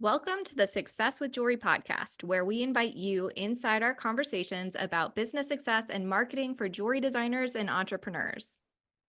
Welcome to the Success with Jewelry podcast, where we invite you inside our conversations about business success and marketing for jewelry designers and entrepreneurs.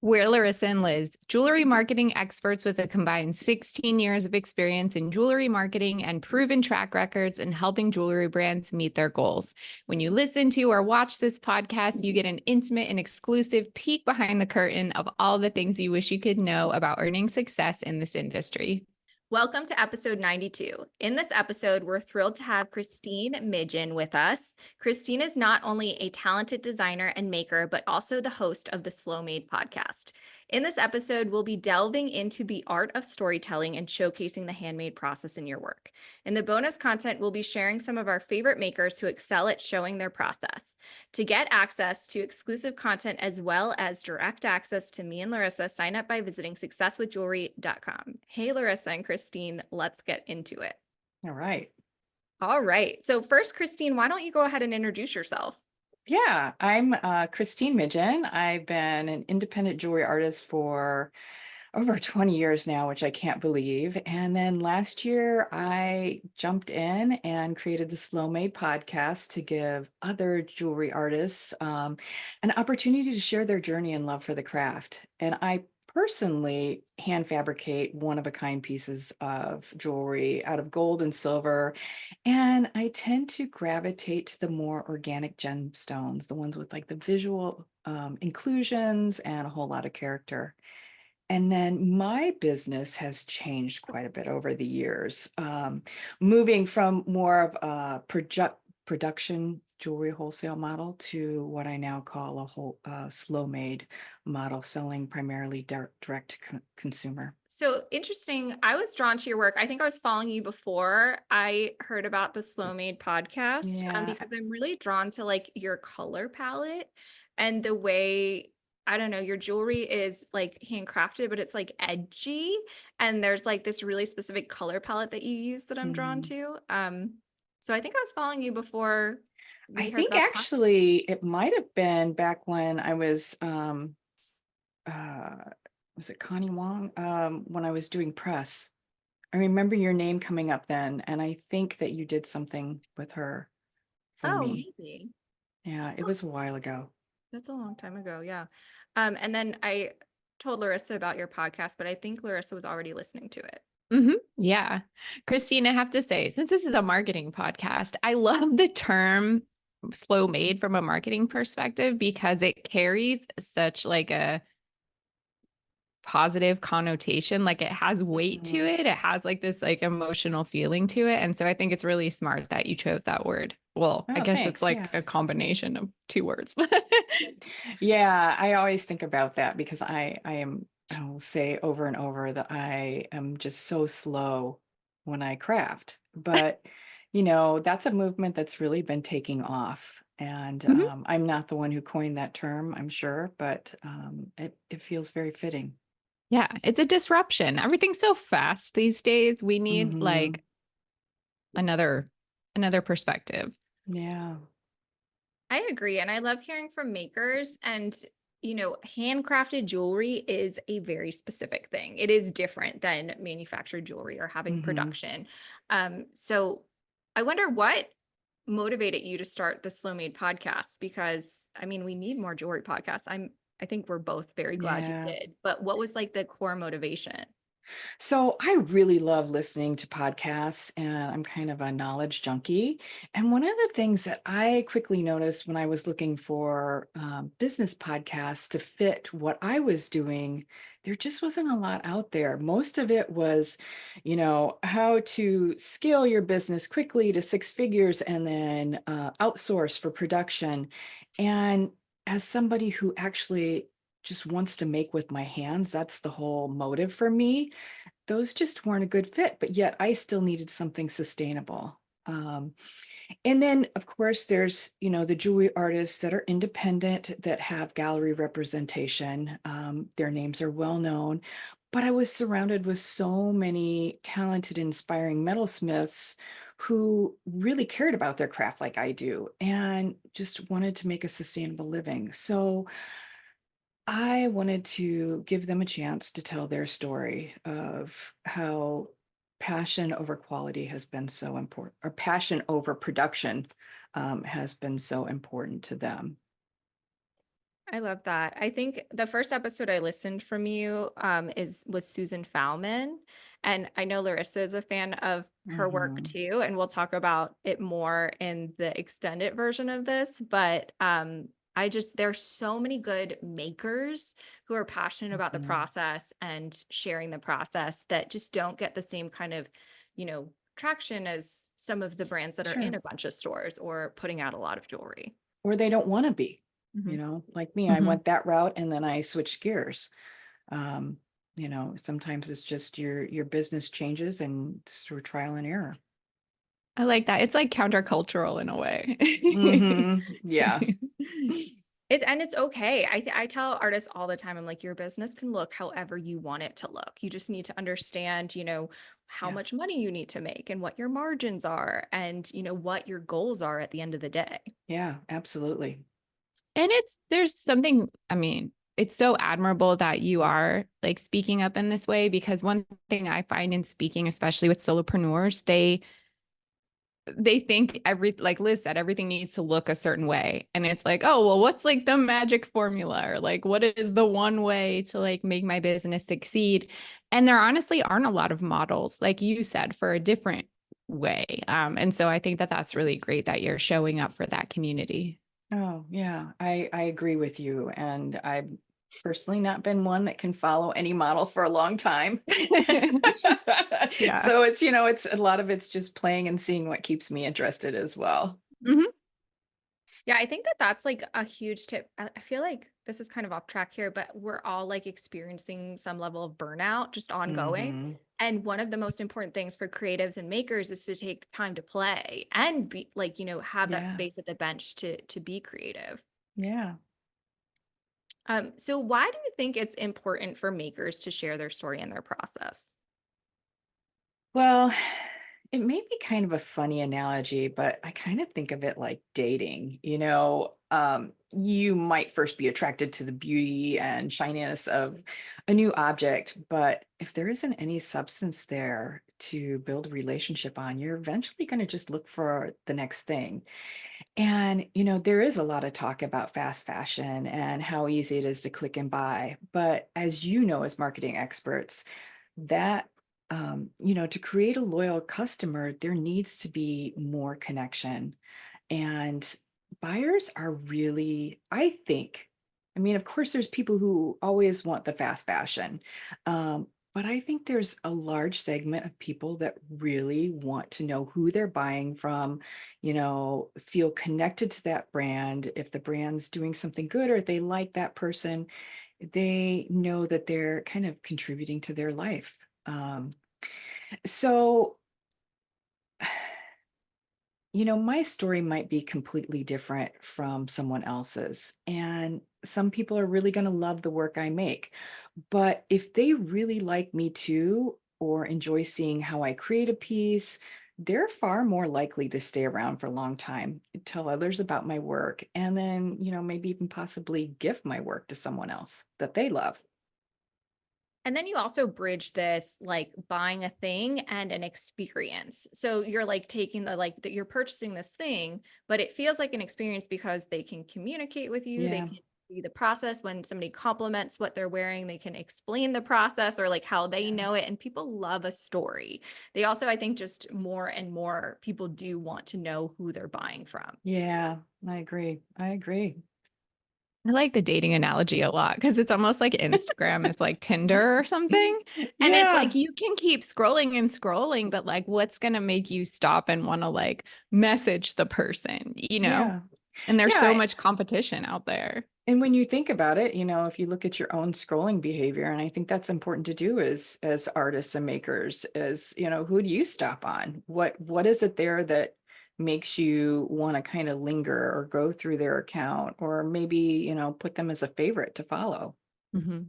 We're Laryssa and Liz, jewelry marketing experts with a combined 16 years of experience in jewelry marketing and proven track records in helping jewelry brands meet their goals. When you listen to or watch this podcast, you get an intimate and exclusive peek behind the curtain of all the things you wish you could know about earning success in this industry. Welcome to episode 92. In this episode, we're thrilled to have Christine Mighion with us. Christine is not only a talented designer and maker, but also the host of the Slowmade Podcast. In this episode, we'll be delving into the art of storytelling and showcasing the handmade process in your work. In the bonus content, we'll be sharing some of our favorite makers who excel at showing their process. To get access to exclusive content as well as direct access to me and Laryssa, sign up by visiting successwithjewelry.com. Hey, Laryssa and Christine, let's get into it. All right. So first, Christine, why don't you go ahead and introduce yourself? Yeah, I'm Christine Mighion. I've been an independent jewelry artist for over 20 years now, which I can't believe. And then last year, I jumped in and created the Slowmade Podcast to give other jewelry artists an opportunity to share their journey and love for the craft. And I personally hand fabricate one-of-a-kind pieces of jewelry out of gold and silver. And I tend to gravitate to the more organic gemstones, the ones with like the visual inclusions and a whole lot of character. And then my business has changed quite a bit over the years, moving from more of a production jewelry wholesale model to what I now call a whole slow made model, selling primarily direct to consumer. So interesting. I was drawn to your work. I think I was following you before I heard about the Slowmade podcast because I'm really drawn to like your color palette and the way, I don't know, your jewelry is like handcrafted, but it's like edgy. And there's like this really specific color palette that you use that I'm drawn to. So I think I was following you before. I think actually it might have been back when I was it Connie Wong? When I was doing press. I remember your name coming up then, and I think that you did something with her for me. Maybe. Yeah, it was a while ago. That's a long time ago, yeah. And then I told Laryssa about your podcast, but I think Laryssa was already listening to it. Yeah. Christine, I have to say, since this is a marketing podcast, I love the term slow made from a marketing perspective because it carries such like a positive connotation. Like it has weight to it. It has like this like emotional feeling to it. And so I think it's really smart that you chose that word. Well, I guess it's like a combination of two words. Yeah, I always think about that because I will say over and over that I am just so slow when I craft. But, that's a movement that's really been taking off. And I'm not the one who coined that term, I'm sure, but it feels very fitting. Yeah, it's a disruption. Everything's so fast these days. We need like another perspective. Yeah. I agree. And I love hearing from makers and handcrafted jewelry is a very specific thing. It is different than manufactured jewelry or having production. So I wonder what motivated you to start the Slowmade podcast, because I mean, we need more jewelry podcasts. I think we're both very glad you did, but what was like the core motivation? So I really love listening to podcasts, and I'm kind of a knowledge junkie. And one of the things that I quickly noticed when I was looking for business podcasts to fit what I was doing, there just wasn't a lot out there. Most of it was, how to scale your business quickly to six figures and then outsource for production. And as somebody who actually just wants to make with my hands, that's the whole motive for me. Those just weren't a good fit, but yet I still needed something sustainable. And then, of course, there's, the jewelry artists that are independent, that have gallery representation. Their names are well known, but I was surrounded with so many talented, inspiring metalsmiths who really cared about their craft like I do and just wanted to make a sustainable living. So I wanted to give them a chance to tell their story of how passion over quality has been so important, or passion over production has been so important to them. I love that. I think the first episode I listened from you was Susan Fowman. And I know Laryssa is a fan of her work Mhm. too. And we'll talk about it more in the extended version of this. But there's so many good makers who are passionate about the Mhm. process and sharing the process that just don't get the same kind of, traction as some of the brands that are in Sure. a bunch of stores or putting out a lot of jewelry. Or they don't want to be, Mhm. like me, I Mhm. went that route and then I switched gears. Um, Sometimes it's just your business changes and it's through trial and error. I like that. It's like countercultural in a way. Yeah. It's okay. I tell artists all the time, I'm like, your business can look however you want it to look. You just need to understand, how Yeah. much money you need to make and what your margins are and, what your goals are at the end of the day. Yeah, absolutely. And there's something, I mean, it's so admirable that you are like speaking up in this way, because one thing I find in speaking, especially with solopreneurs, they think like Liz said, everything needs to look a certain way. And it's like, oh, well, what's like the magic formula? Or like, what is the one way to like make my business succeed? And there honestly aren't a lot of models, like you said, for a different way. And so I think that that's really great that you're showing up for that community. Oh, yeah, I agree with you. And I've personally not been one that can follow any model for a long time. Yeah. So it's a lot of it's just playing and seeing what keeps me interested as well. Mhm. Yeah, I think that that's like a huge tip. I feel like this is kind of off track here, but we're all like experiencing some level of burnout just ongoing. Hmm. And one of the most important things for creatives and makers is to take the time to play and be like, have that Yeah, space at the bench to be creative. yeah. So why do you think it's important for makers to share their story and their process? Well, it may be kind of a funny analogy, but I kind of think of it like dating. You might first be attracted to the beauty and shininess of a new object, but if there isn't any substance there to build a relationship on, you're eventually going to just look for the next thing. And, there is a lot of talk about fast fashion and how easy it is to click and buy. But as you know, as marketing experts, that to create a loyal customer, there needs to be more connection. And buyers are really, I think, I mean, of course, there's people who always want the fast fashion. But I think there's a large segment of people that really want to know who they're buying from, feel connected to that brand. If the brand's doing something good or if they like that person, they know that they're kind of contributing to their life. So, my story might be completely different from someone else's. And some people are really going to love the work I make. But if they really like me too, or enjoy seeing how I create a piece, they're far more likely to stay around for a long time, tell others about my work, and then, maybe even possibly gift my work to someone else that they love. And then you also bridge this like buying a thing and an experience. So you're like taking the like that you're purchasing this thing, but it feels like an experience because they can communicate with you. They Yeah. can see the process when somebody compliments what they're wearing. They can explain the process or like how they Yeah. know it. And people love a story. They also, I think, just more and more people do want to know who they're buying from. Yeah, I agree. I agree. I like the dating analogy a lot because it's almost like Instagram is like Tinder or something. And it's Yeah. like you can keep scrolling and scrolling, but like what's going to make you stop and want to like message the person, you know? Yeah. And there's so Yeah. much competition out there. And when you think about it, if you look at your own scrolling behavior, and I think that's important to do as artists and makers, is, who do you stop on? What is it there that makes you want to kind of linger or go through their account or maybe, put them as a favorite to follow? Mhm.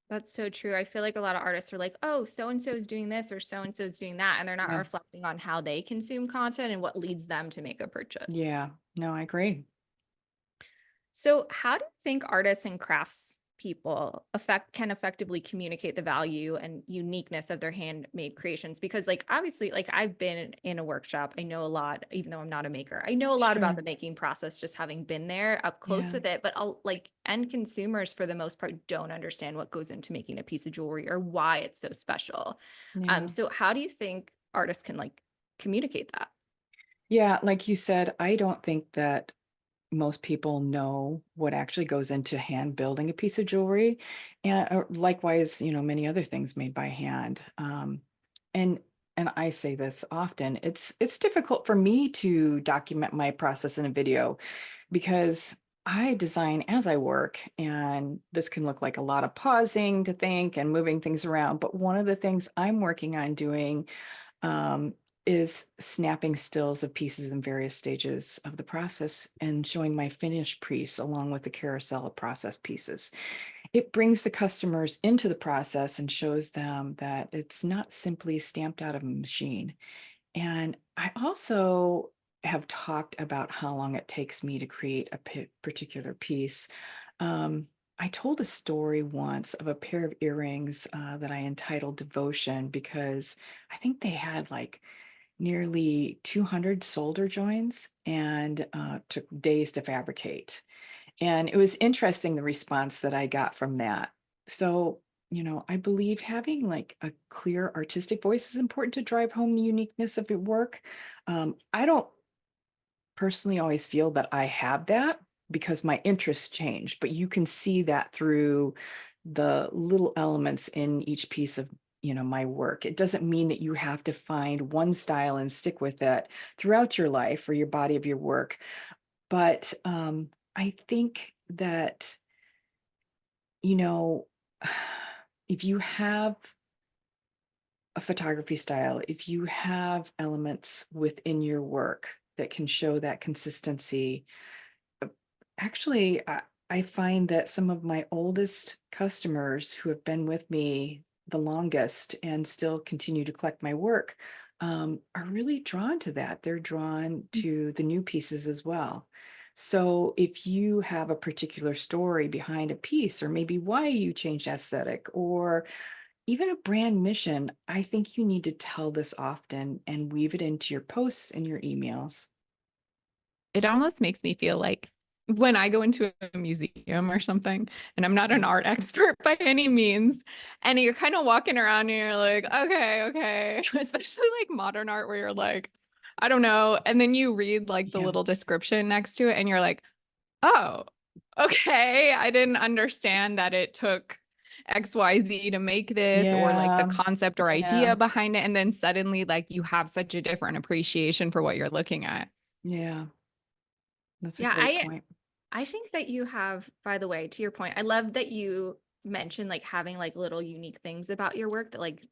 That's so true. I feel like a lot of artists are like, oh, so and so is doing this or so and so is doing that. And they're not Yeah. reflecting on how they consume content and what leads them to make a purchase. Yeah. No, I agree. So, how do you think artists and crafts people can effectively communicate the value and uniqueness of their handmade creations? Because like obviously like I've been in a workshop, I know a lot, even though I'm not a maker, I know a lot about Sure. the making process just having been there up close Yeah. with it, but like end consumers for the most part don't understand what goes into making a piece of jewelry or why it's so special. Yeah. So how do you think artists can like communicate that? Yeah. Like you said, I don't think that most people know what actually goes into hand building a piece of jewelry, and likewise, many other things made by hand. And I say this often. It's difficult for me to document my process in a video because I design as I work, and this can look like a lot of pausing to think and moving things around. But one of the things I'm working on doing um, is snapping stills of pieces in various stages of the process and showing my finished piece along with the carousel of process pieces. It brings the customers into the process and shows them that it's not simply stamped out of a machine. And I also have talked about how long it takes me to create a particular piece. Um, I told a story once of a pair of earrings that I entitled Devotion because I think they had like nearly 200 solder joins and took days to fabricate. And it was interesting the response that I got from that. So, I believe having like a clear artistic voice is important to drive home the uniqueness of your work. I don't personally always feel that I have that because my interests change, but you can see that through the little elements in each piece of my work. It doesn't mean that you have to find one style and stick with it throughout your life or your body of your work. But I think that you know if you have a photography style, if you have elements within your work that can show that consistency. Actually, I find that some of my oldest customers who have been with me the longest and still continue to collect my work are really drawn to that. They're drawn to the new pieces as well. So if you have a particular story behind a piece, or maybe why you changed aesthetic, or even a brand mission, I think you need to tell this often and weave it into your posts and your emails. It almost makes me feel like when I go into a museum or something, and I'm not an art expert by any means, and you're kind of walking around and you're like, okay, okay, especially like modern art where you're like, I don't know. And then you read like the Yeah. little description next to it and you're like, oh, okay, I didn't understand that it took XYZ to make this, or like the Yeah. concept or Yeah. idea behind it. And then suddenly, like, you have such a different appreciation for what you're looking at. Yeah. That's a Yeah, great point. I think that you have, by the way, to your point, I love that you mentioned like having like little unique things about your work that like,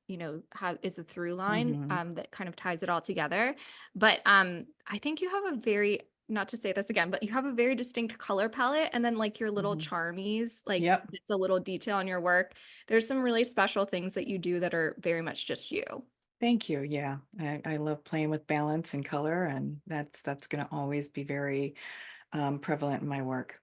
is a through line Mhm. that kind of ties it all together. But I think you have a very, not to say this again, but you have a very distinct color palette, and then like your little Mhm. charmies, like Yep. it's a little detail on your work. There's some really special things that you do that are very much just you. Thank you. Yeah. I love playing with balance and color, and that's going to always be very prevalent in my work.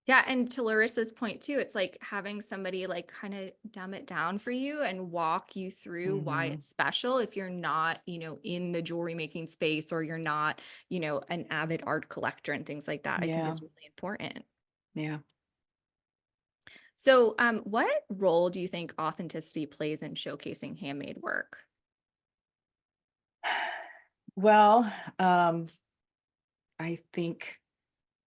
Yeah, and to Laryssa's point too, it's like having somebody like kind of dumb it down for you and walk you through why Mhm. it's special if you're not, in the jewelry making space, or you're not, an avid art collector and things like that, I think Yeah. is really important. Yeah. So, what role do you think authenticity plays in showcasing handmade work? Well, I think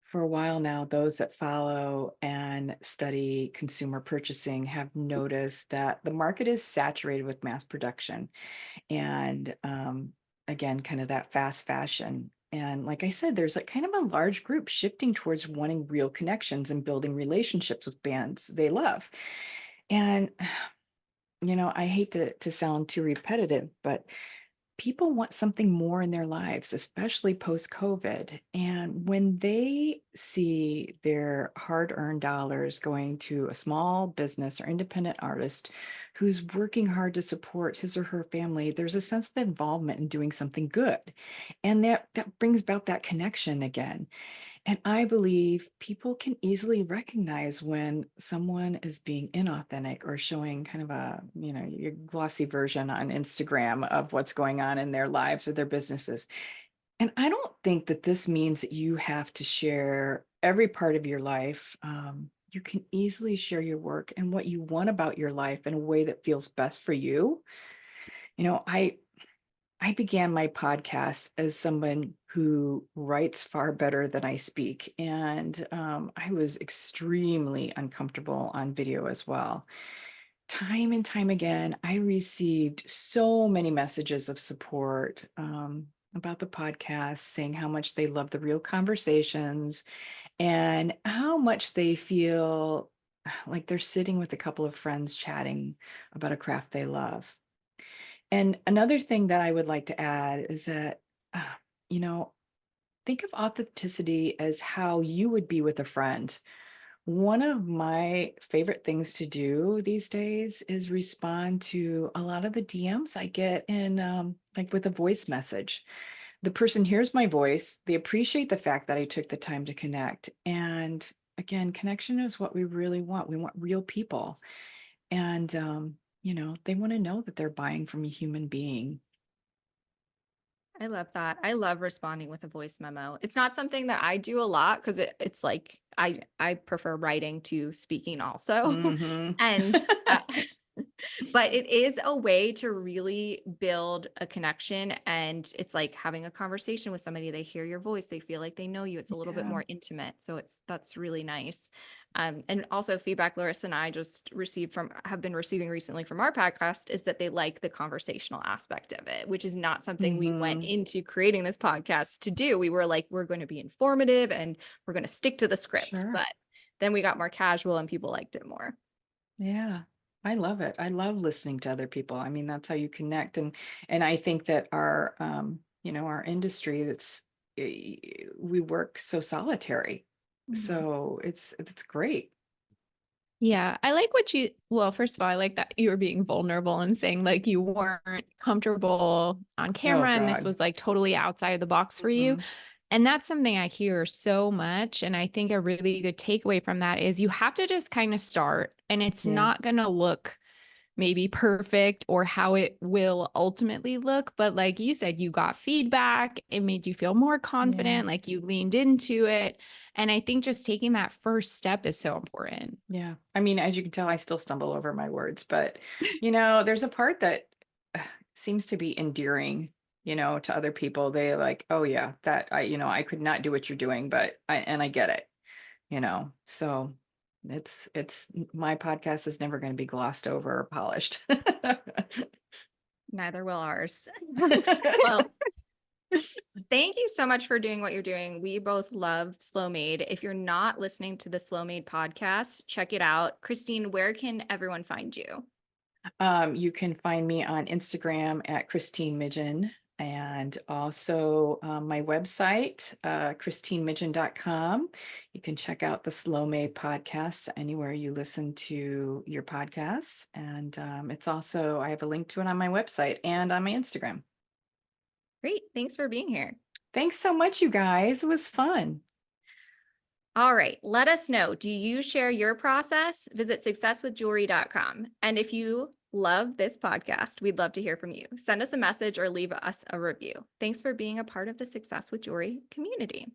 for a while now, those that follow and study consumer purchasing have noticed that the market is saturated with mass production. And again, kind of that fast fashion. And like I said, there's like kind of a large group shifting towards wanting real connections and building relationships with bands they love. And I hate to sound too repetitive, but people want something more in their lives, especially post COVID. And when they see their hard earned dollars going to a small business or independent artist who's working hard to support his or her family, there's a sense of involvement in doing something good. And that brings about that connection again. And I believe people can easily recognize when someone is being inauthentic or showing kind of a, your glossy version on Instagram of what's going on in their lives or their businesses. And I don't think that this means that you have to share every part of your life. You can easily share your work and what you want about your life in a way that feels best for you. I began my podcast as someone who writes far better than I speak. And I was extremely uncomfortable on video as well. Time and time again, I received so many messages of support about the podcast, saying how much they love the real conversations and how much they feel like they're sitting with a couple of friends chatting about a craft they love. And another thing that I would like to add is that, uh, you know, think of authenticity as how you would be with a friend. One of my favorite things to do these days is respond to a lot of the DMs I get in, like with a voice message. The person hears my voice, they appreciate the fact that I took the time to connect. And again, connection is what we really want. We want real people. And, they want to know that they're buying from a human being. I love that. I love responding with a voice memo. It's not something that I do a lot because it's like I prefer writing to speaking also. Mhm. And but it is a way to really build a connection, and it's like having a conversation with somebody. They hear your voice, they feel like they know you. It's a little bit Yeah. more intimate. So that's really nice. And also feedback Laryssa and I just have been receiving recently from our podcast is that they like the conversational aspect of it, which is not something we went Mhm. into creating this podcast to do. We were like, we're going to be informative and we're going to stick to the script, Sure. but then we got more casual and people liked it more. Yeah. I love it. I love listening to other people. I mean, that's how you connect. And I think that our industry we work so solitary. So it's great. Yeah, well, first of all, I like that you were being vulnerable and saying like you weren't comfortable on Oh camera and this God. was like totally outside of the box for you. Mhm. And that's something I hear so much. And I think a really good takeaway from that is you have to just kind of start, and it's Yeah. not going to look maybe perfect or how it will ultimately look. But like you said, you got feedback, it made you feel more Yeah. confident, like you leaned into it. And I think just taking that first step is so important. Yeah. I mean, as you can tell, I still stumble over my words, but there's a part that seems to be endearing, to other people. They like, oh yeah, that I could not do what you're doing, but I get it, So it's my podcast is never going to be glossed over or polished. Neither will ours. Well, thank you so much for doing what you're doing. We both love Slowmade. If you're not listening to the Slowmade podcast, check it out. Christine, where can everyone find you? You can find me on Instagram at Christine Mighion, and also my website, christinemighion.com. You can check out the Slowmade podcast anywhere you listen to your podcasts. And I have a link to it on my website and on my Instagram. Great. Thanks for being here. Thanks so much, you guys. It was fun. All right. Let us know. Do you share your process? Visit successwithjewelry.com. And if you love this podcast, we'd love to hear from you. Send us a message or leave us a review. Thanks for being a part of the Success with Jewelry community.